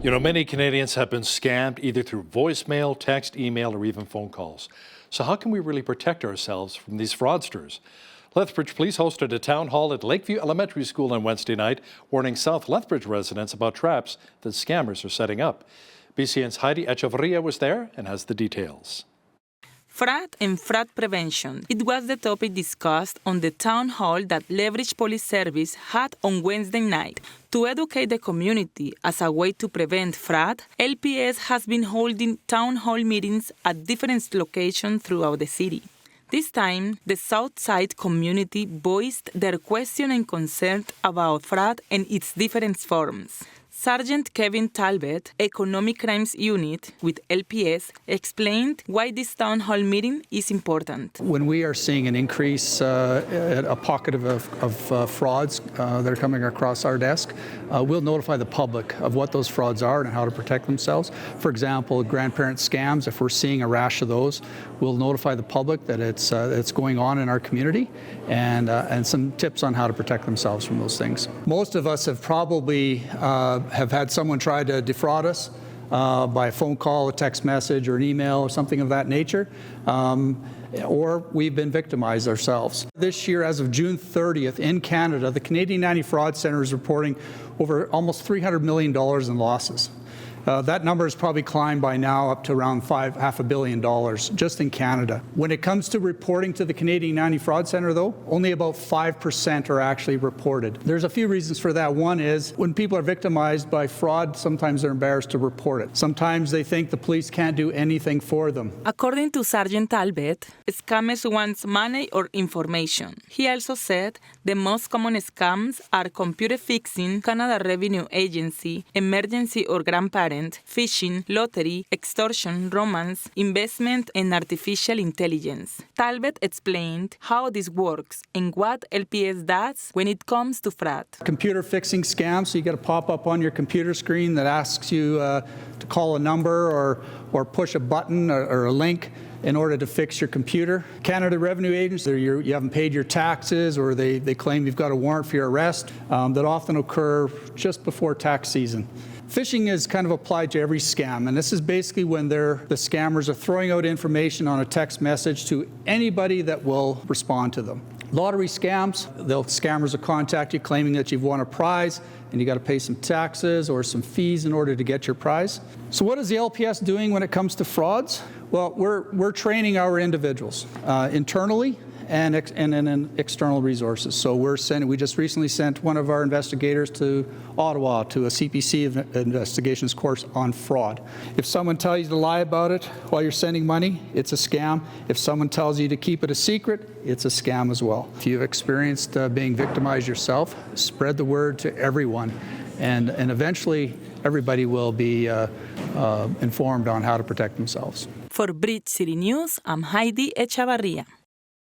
You know, many Canadians have been scammed either through voicemail, text, email, or even phone calls. So how can we really protect ourselves from these fraudsters? Lethbridge Police hosted a town hall at Lakeview Elementary School on Wednesday night, warning South Lethbridge residents about traps that scammers are setting up. BCN's Heidi Echavarria was there and has the details. Fraud and fraud prevention. It was the topic discussed on the town hall that Lethbridge Police Service had on Wednesday night. To educate the community as a way to prevent fraud, LPS has been holding town hall meetings at different locations throughout the city. This time, the Southside community voiced their question and concern about fraud and its different forms. Sergeant Kevin Talbot, Economic Crimes Unit with LPS, explained why this town hall meeting is important. When we are seeing an increase, a pocket of frauds that are coming across our desk, we'll notify the public of what those frauds are and how to protect themselves. For example, grandparent scams, if we're seeing a rash of those, we'll notify the public that it's going on in our community and some tips on how to protect themselves from those things. Most of us have probably have had someone try to defraud us by a phone call, a text message, or an email, or something of that nature, or we've been victimized ourselves. This year, as of June 30th, in Canada, the Canadian Anti-Fraud Centre is reporting over almost $300 million in losses. That number has probably climbed by now up to around $500 million just in Canada. When it comes to reporting to the Canadian Anti-Fraud Centre, though, only about 5% are actually reported. There's a few reasons for that. One is when people are victimized by fraud, sometimes they're embarrassed to report it. Sometimes they think the police can't do anything for them. According to Sergeant Talbot, scammers want money or information. He also said the most common scams are computer fixing, Canada Revenue Agency, emergency or grandparent, phishing, lottery, extortion, romance, investment, and artificial intelligence. Talbot explained how this works and what LPS does when it comes to fraud. Computer fixing scams, so you get a pop-up on your computer screen that asks you to call a number or push a button or a link in order to fix your computer. Canada Revenue Agency, you haven't paid your taxes, or they claim you've got a warrant for your arrest, that often occur just before tax season. Phishing is kind of applied to every scam, and this is basically when the scammers are throwing out information on a text message to anybody that will respond to them. Lottery scams, scammers will contact you claiming that you've won a prize and you got to pay some taxes or some fees in order to get your prize. So what is the LPS doing when it comes to frauds? Well, we're training our individuals internally and in external resources. So we just recently sent one of our investigators to Ottawa to a CPC investigations course on fraud. If someone tells you to lie about it while you're sending money, it's a scam. If someone tells you to keep it a secret, it's a scam as well. If you've experienced being victimized yourself, spread the word to everyone, and eventually everybody will be informed on how to protect themselves. For Bridge City News, I'm Heidi Echavarria.